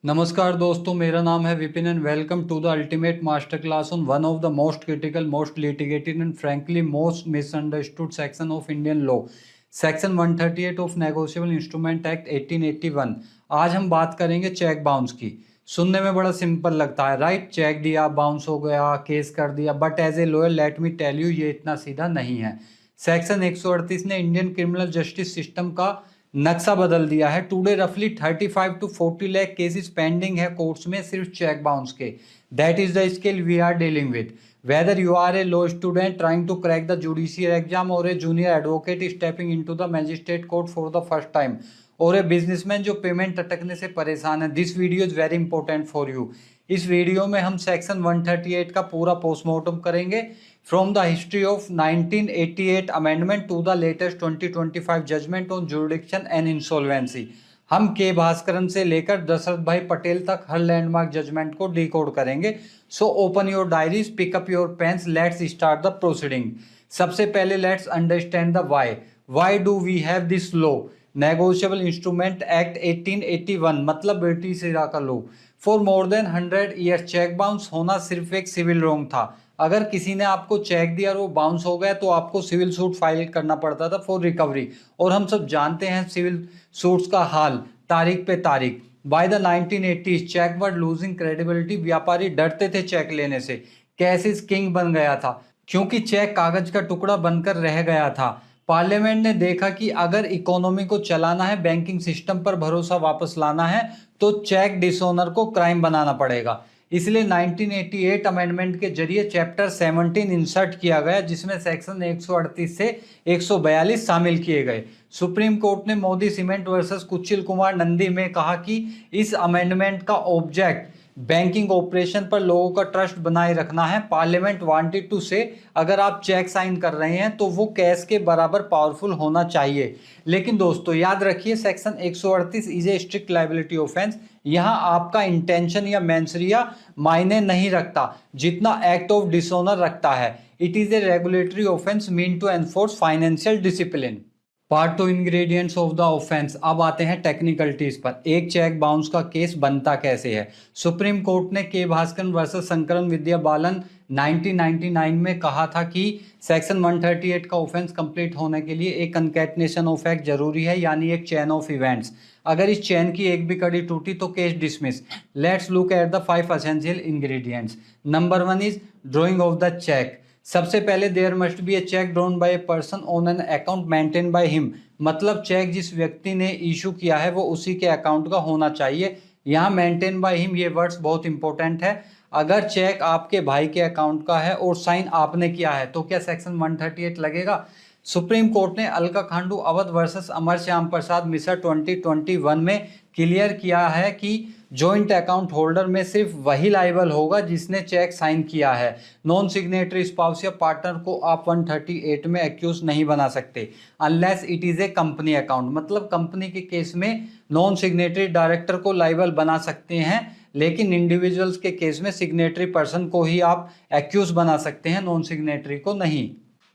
नमस्कार दोस्तों, मेरा नाम है Vipin and welcome to the ultimate master class on one of the most critical, most litigated and frankly most misunderstood section of Indian law, section 138 of negotiable instrument act 1881। आज हम बात करेंगे cheque bounce की। सुनने में बड़ा सिंपल लगता है, राइट? चेक दिया, बाउंस हो गया, केस कर दिया, but as a lawyer let me tell you, ये इतना सीधा नहीं है। सेक्शन 138 ने इंडियन क्रिमिनल जस्टिस सिस्टम का नक्शा बदल दिया है। टुडे रफली 35 to 40 लाख केसेस पेंडिंग है कोर्ट्स में सिर्फ चेक बाउंस के। That is the scale we are dealing with. Whether you are a law student trying to crack the judicial exam और a junior advocate stepping into the magistrate court for the first time और a businessman जो payment अटकने से परेशान है, this video is very important for you. इस video में हम सेक्शन 138 का पूरा पोस्टमार्टम करेंगे from the history of 1988 amendment to the latest 2025 judgment on jurisdiction and insolvency. हम के भास्करन से लेकर दशरथ भाई पटेल तक हर लैंडमार्क जजमेंट को डिकोड करेंगे। So open your diaries, pick up your pens, let's start the proceeding. सबसे पहले let's understand the why do we have this law. Negotiable instrument act 1881 मतलब ब्रिटिश इरा का law. For more than 100 year cheque bounce होना सिर्फ एक civil wrong था। अगर किसी ने आपको चेक दिया और वो बाउंस हो गया तो आपको सिविल सूट फाइल करना पड़ता था फॉर रिकवरी। और हम सब जानते हैं सिविल सूट्स का हाल, तारीख पे तारीख। By the 1980s cheque were losing credibility. व्यापारी डरते थे चेक लेने से। कैश इज किंग बन गया था क्योंकि चेक कागज का टुकड़ा बनकर रह गया था। पार्लियामेंट ने देखा कि अगर इकोनॉमी को चलाना है, बैंकिंग सिस्टम पर भरोसा वापस लाना है, तो चेक डिसऑनर को क्राइम बनाना पड़ेगा। इसलिए 1988 अमेंडमेंट के जरिए चैप्टर 17 इंसर्ट किया गया, जिसमें सेक्शन 138 से 142 शामिल किए गए। सुप्रीम कोर्ट ने मोदी सीमेंट वर्सेस कुचिल कुमार नंदी में कहा कि इस अमेंडमेंट का ऑब्जेक्ट बैंकिंग ऑपरेशन पर लोगों का ट्रस्ट बनाए रखना है। पार्लियामेंट वांटेड टू से अगर आप चेक साइन कर रहे हैं तो वो कैश के बराबर पावरफुल होना चाहिए। लेकिन दोस्तों याद रखिए, section 138 is a strict liability offence. यहाँ आपका इंटेंशन या मेंसरिया मायने नहीं रखता जितना एक्ट ऑफ डिसऑनर रखता है। It is a regulatory offence mean to enforce financial discipline. Part two ingredients of the offence. अब आते हैं टेक्निकलिटीज पर। एक चेक बाउंस का केस बनता कैसे है? सुप्रीम कोर्ट ने के भास्कर वर्सेस शंकरन विद्या बालन 1999 में कहा था कि सेक्शन 138 का ऑफेंस कंप्लीट होने के लिए एक कंकैटिनेशन ऑफ एक्ट जरूरी है, यानी एक चेन ऑफ इवेंट्स। अगर इस चेन की एक भी कड़ी टूटी तो case dismiss. Let's look at the 5 essential ingredients. Number 1 is drawing of the cheque. सबसे पहले there must be a cheque drawn by a person on an account maintain by him. मतलब चेक जिस व्यक्ति ने इशू किया है वो उसी के अकाउंट का होना चाहिए। यहाँ मेंटेन बाय हिम ये वर्ड्स बहुत इंपॉर्टेंट है। अगर चेक आपके भाई के अकाउंट का है और साइन आपने किया है तो क्या सेक्शन 138 लगेगा? सुप्रीम कोर्ट ने अलका खांडू अवध वर्सेस अमर श्याम प्रसाद मिश्रा 2021 में क्लियर किया है कि जॉइंट अकाउंट होल्डर में सिर्फ वही लायबल होगा जिसने चेक साइन किया है। नॉन सिग्नेटरी स्पाउस या पार्टनर को आप 138 में एक्यूज नहीं बना सकते unless it is A company account. मतलब कंपनी के केस में नॉन सिग्नेटरी डायरेक्टर को लायबल बना सकते हैं, लेकिन इंडिविजुअल्स के केस में सिग्नेटरी पर्सन को ही आप एक्यूज बना सकते हैं, नॉन सिग्नेटरी को नहीं।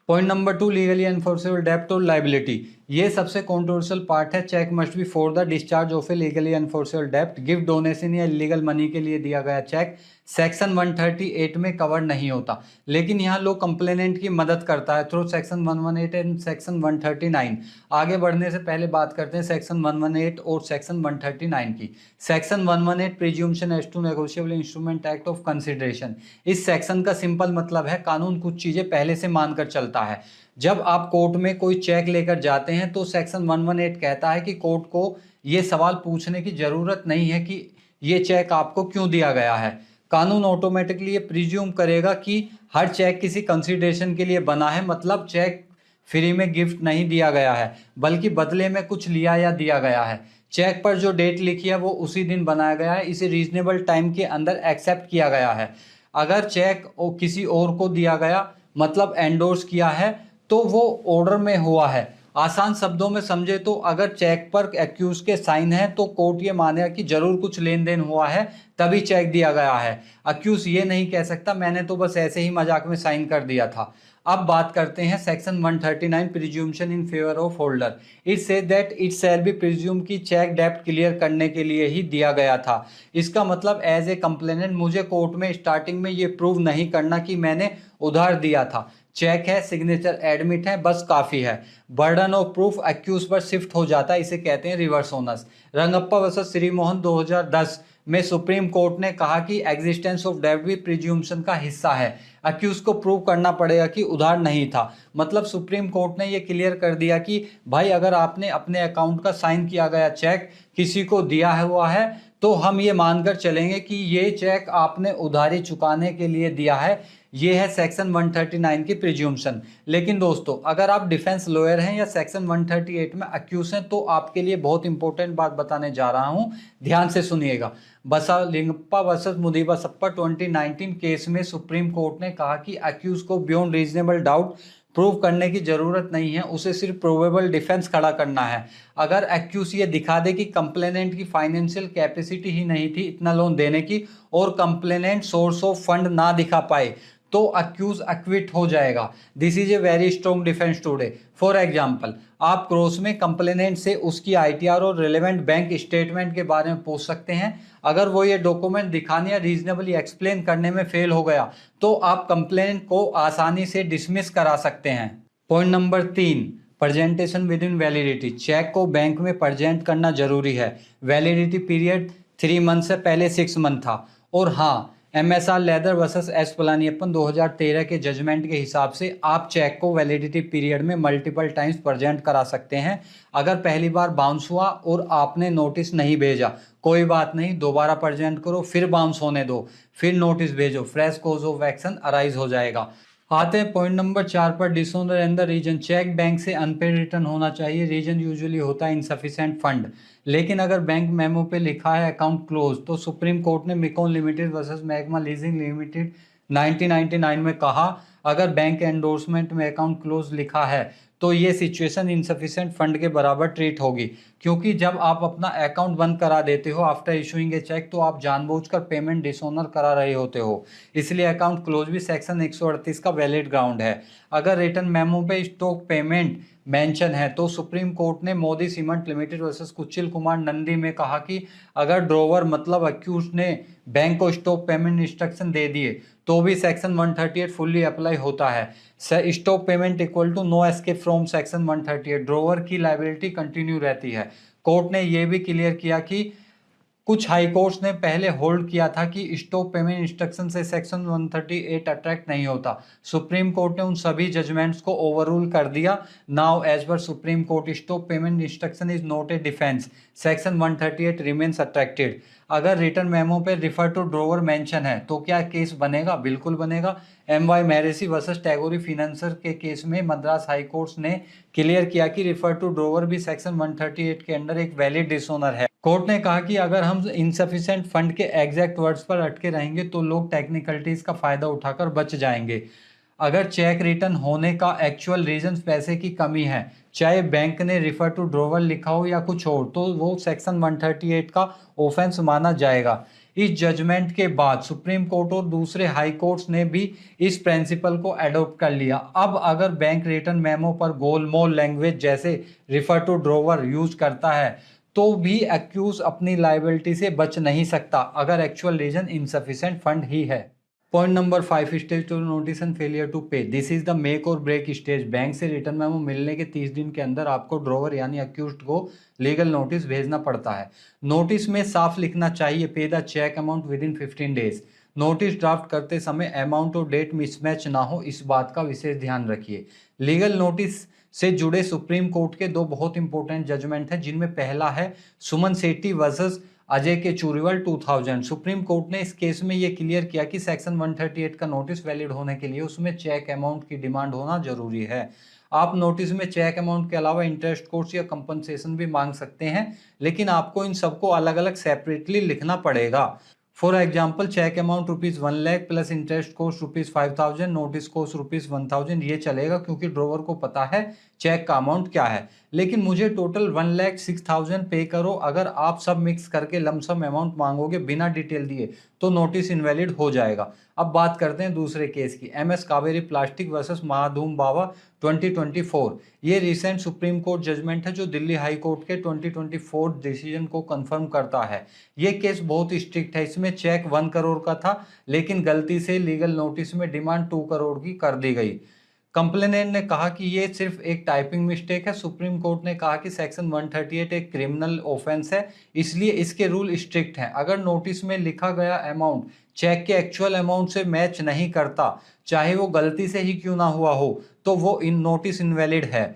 पॉइंट नंबर 2, लीगली एनफोर्सेबल डेब्ट और लाइबिलिटी। ये सबसे कंट्रोवर्शियल पार्ट है। Cheque must be for the discharge of a legally enforceable डेब्ट। गिफ्ट, डोनेशन या इलीगल मनी के लिए दिया गया चेक सेक्शन 138 में कवर नहीं होता, लेकिन यहाँ लोग कंप्लेनेंट की मदद करता है थ्रू सेक्शन 118 एंड सेक्शन 139। आगे बढ़ने से पहले बात करते हैं सेक्शन 118 और सेक्शन 139 की। Section 118 presumption as to negotiable instrument act of consideration. इस सेक्शन का सिंपल मतलब है कानून कुछ चीजें पहले से मानकर चलता है। जब आप कोर्ट में कोई चेक लेकर जाते हैं तो सेक्शन 118 कहता है कि कोर्ट को ये सवाल पूछने की जरूरत नहीं है कि ये चेक आपको क्यों दिया गया है। कानून ऑटोमेटिकली ये प्रिज्यूम करेगा कि हर चेक किसी कंसिडरेशन के लिए बना है। मतलब चेक फ्री में गिफ्ट नहीं दिया गया है, बल्कि बदले में कुछ लिया या दिया गया है। चेक पर जो डेट लिखी है वो उसी दिन बनाया गया है, इसे रीजनेबल टाइम के अंदर एक्सेप्ट किया गया है। अगर चेक किसी और को दिया गया मतलब एंडोर्स किया है तो वो ऑर्डर में हुआ है। आसान शब्दों में समझे तो अगर चेक पर एक्यूज के साइन है तो कोर्ट ये मानेगा कि जरूर कुछ लेन देन हुआ है तभी चेक दिया गया है। एक्यूज ये नहीं कह सकता मैंने तो बस ऐसे ही मजाक में साइन कर दिया था। अब बात करते हैं section 139 presumption in favour of holder. It says that it shall be presume की चेक डेब्ट क्लियर करने के लिए ही दिया गया था। इसका मतलब एज ए कंप्लेनेंट मुझे कोर्ट में स्टार्टिंग में ये प्रूव नहीं करना कि मैंने उधार दिया था। चेक है, सिग्नेचर एडमिट है, बस काफी है। बर्डन ऑफ प्रूफ एक्यूज पर शिफ्ट हो जाता है, इसे कहते हैं reverse onus. Rangappa versus Shri Mohan 2010 में सुप्रीम कोर्ट ने कहा कि एग्जिस्टेंस ऑफ डेब्ट भी प्रिज्यूम्पशन का हिस्सा है। अक्यूज को प्रूव करना पड़ेगा कि उधार नहीं था। मतलब सुप्रीम कोर्ट ने ये क्लियर कर दिया कि भाई अगर आपने अपने अकाउंट का साइन किया गया चेक किसी को दिया हुआ है तो हम ये मानकर चलेंगे कि ये चेक आपने उधारी चुकाने के लिए दिया है। ये है सेक्शन 139 की प्रिज्यूम्पशन। लेकिन दोस्तों अगर आप डिफेंस लॉयर हैं या सेक्शन 138 में अक्यूज हैं तो आपके लिए बहुत इंपॉर्टेंट बात बताने जा रहा हूं, ध्यान से सुनिएगा। बसालिंगप्पा वर्सेस मुदीबासप्पा 2019 केस में सुप्रीम कोर्ट ने कहा कि अक्यूज को बियॉन्ड रीजनेबल डाउट प्रूव करने की जरूरत नहीं है, उसे सिर्फ प्रोबेबल डिफेंस खड़ा करना है। अगर एक्यूज ये दिखा दे कि कंप्लेनेंट की फाइनेंशियल कैपेसिटी ही नहीं थी इतना लोन देने की और कंप्लेनेंट सोर्स ऑफ फंड ना दिखा पाए तो अक्यूज एक्विट हो जाएगा। This is a very strong defence today. For example आप क्रॉस में कंप्लेनेंट से उसकी आईटीआर और रिलेवेंट बैंक स्टेटमेंट के बारे में पूछ सकते हैं। अगर वो ये डॉक्यूमेंट दिखाने या रीजनेबली एक्सप्लेन करने में फेल हो गया तो आप कंप्लेनेंट को आसानी से डिसमिस करा सकते हैं। Point number 3, presentation within validity. Cheque को बैंक में प्रेजेंट करना जरूरी है। वैलिडिटी पीरियड 3 मंथ से पहले 6 मंथ था। और हाँ, MSR लेदर वर्सेस एस पलानियप्पन 2013 के जजमेंट के हिसाब से आप चेक को वैलिडिटी पीरियड में मल्टीपल टाइम्स प्रेजेंट करा सकते हैं। अगर पहली बार बाउंस हुआ और आपने नोटिस नहीं भेजा कोई बात नहीं, दोबारा प्रेजेंट करो, फिर बाउंस होने दो, फिर नोटिस भेजो, fresh cause of action arise हो जाएगा। आते हैं पॉइंट नंबर 4 पर, dishonour and the reason. Cheque bank से अनपेड रिटर्न होना चाहिए। रीजन यूजुअली होता है इनसफिशिएंट फंड। लेकिन अगर बैंक मेमो पे लिखा है अकाउंट क्लोज तो सुप्रीम कोर्ट ने Micon limited versus Magma leasing limited 1999 में कहा अगर बैंक एंडोर्समेंट में अकाउंट क्लोज लिखा है तो ये सिचुएशन इनसफिशिएंट फंड के बराबर ट्रीट होगी, क्योंकि जब आप अपना अकाउंट बंद करा देते हो आफ्टर इशूइंग ए चेक तो आप जानबूझकर पेमेंट डिसऑनर करा रहे होते हो। इसलिए अकाउंट क्लोज भी सेक्शन 138 का वैलिड ग्राउंड है। अगर रिटर्न मेमो पे स्टॉक पेमेंट मेंशन है तो सुप्रीम कोर्ट ने Modi cement limited versus Kuchil Kumar Nandi में कहा कि अगर ड्रोवर मतलब अक्यूज ने बैंक को स्टॉक पेमेंट इंस्ट्रक्शन दे दिए तो भी सेक्शन 138 फुल्ली अप्लाई होता है। Stop payment equal to no escape from section 138। Drawer की लायबिलिटी कंटिन्यू रहती है। कोर्ट ने यह भी क्लियर किया कि कुछ हाई कोर्ट्स ने पहले होल्ड किया था कि स्टॉप पेमेंट इंस्ट्रक्शन से सेक्शन 138 अट्रैक्ट नहीं होता। सुप्रीम कोर्ट ने उन सभी जजमेंट्स को ओवररूल कर दिया। Now as per Supreme Court stop payment instruction is not a defence, section 138 remains attracted. अगर रिटर्न मेमो पे रिफर टू ड्रोवर मेंशन है तो क्या केस बनेगा? बिल्कुल बनेगा। MY मैरेसी वर्सेस टैगोरी फिनेंसर के केस में मद्रास हाई कोर्ट ने क्लियर किया कि रिफर टू ड्रोवर भी सेक्शन 138 के अंडर एक वैलिड डिसऑनर है। कोर्ट ने कहा कि अगर हम इनसफिशिएंट फंड के एग्जैक्ट वर्ड्स पर अटके रहेंगे तो लोग टेक्निकलिटीज का फायदा उठाकर बच जाएंगे। अगर चेक रिटर्न होने का एक्चुअल रीजन पैसे की कमी है, चाहे बैंक ने रिफर टू ड्रोवर लिखा हो या कुछ और, तो वो सेक्शन 138 का ऑफेंस माना जाएगा। इस जजमेंट के बाद सुप्रीम कोर्ट और दूसरे हाई कोर्ट्स ने भी इस प्रिंसिपल को एडॉप्ट कर लिया। अब अगर बैंक रिटर्न मेमो पर गोलमोल लैंग्वेज जैसे रिफर टू ड्रोवर यूज करता है तो भी एक्यूज अपनी लायबिलिटी से बच नहीं सकता अगर एक्चुअल रीजन इनसफिशिएंट फंड ही है। Point number 5, stage two notice and failure to pay. This is the make or break stage. Bank से रिटर्न मेमो मिलने के 30 दिन के अंदर आपको ड्रोवर यानी अक्यूज्ड को लीगल नोटिस भेजना पड़ता है। नोटिस में साफ लिखना चाहिए pay the cheque amount within 15 days. Notice draft करते समय अमाउंट और डेट मिसमैच ना हो, इस बात का विशेष ध्यान रखिए। लीगल नोटिस से जुड़े सुप्रीम कोर्ट के 2 बहुत इंपॉर्टेंट जजमेंट हैं, जिनमें पहला है सुमन सेठी वर्सेस अजय के चूरीवाल 2000। सुप्रीम कोर्ट ने इस केस में यह क्लियर किया कि सेक्शन 138 का नोटिस वैलिड होने के लिए उसमें चेक अमाउंट की डिमांड होना जरूरी है। आप नोटिस में चेक अमाउंट के अलावा इंटरेस्ट कोर्स या कंपनसेशन भी मांग सकते हैं, लेकिन आपको इन सबको अलग अलग सेपरेटली लिखना पड़ेगा। For example cheque amount ₹1 lakh plus interest cost ₹5000, notice cost ₹1000, ये चलेगा क्योंकि ड्रोवर को पता है चेक का अमाउंट क्या है, लेकिन मुझे टोटल 1,06,000 पे करो। अगर आप सब मिक्स करके लमसम अमाउंट मांगोगे बिना डिटेल दिए तो नोटिस इनवैलिड हो जाएगा। अब बात करते हैं दूसरे केस की, MS कावेरी प्लास्टिक वर्सेस महाधूम बाबा 2024। ये रिसेंट सुप्रीम कोर्ट जजमेंट है जो दिल्ली हाई कोर्ट के 2024 डिसीजन को कंफर्म करता है। ये केस बहुत स्ट्रिक्ट है, इसमें चेक 1 करोड़ का था लेकिन गलती से लीगल नोटिस में डिमांड 2 करोड़ की कर दी गई। कंप्लेनेंट ने कहा कि ये सिर्फ एक टाइपिंग मिस्टेक है। सुप्रीम कोर्ट ने कहा कि सेक्शन 138 एक क्रिमिनल ऑफेंस है, इसलिए इसके रूल स्ट्रिक्ट हैं। अगर नोटिस में लिखा गया अमाउंट चेक के एक्चुअल अमाउंट से मैच नहीं करता, चाहे वो गलती से ही क्यों ना हुआ हो, तो वो इन नोटिस इनवैलिड है।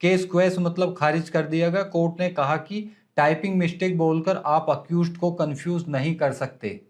केस क्वेस मतलब खारिज कर दिया गया। कोर्ट ने कहा कि टाइपिंग मिस्टेक बोलकर आप अक्यूज्ड को कंफ्यूज नहीं कर सकते।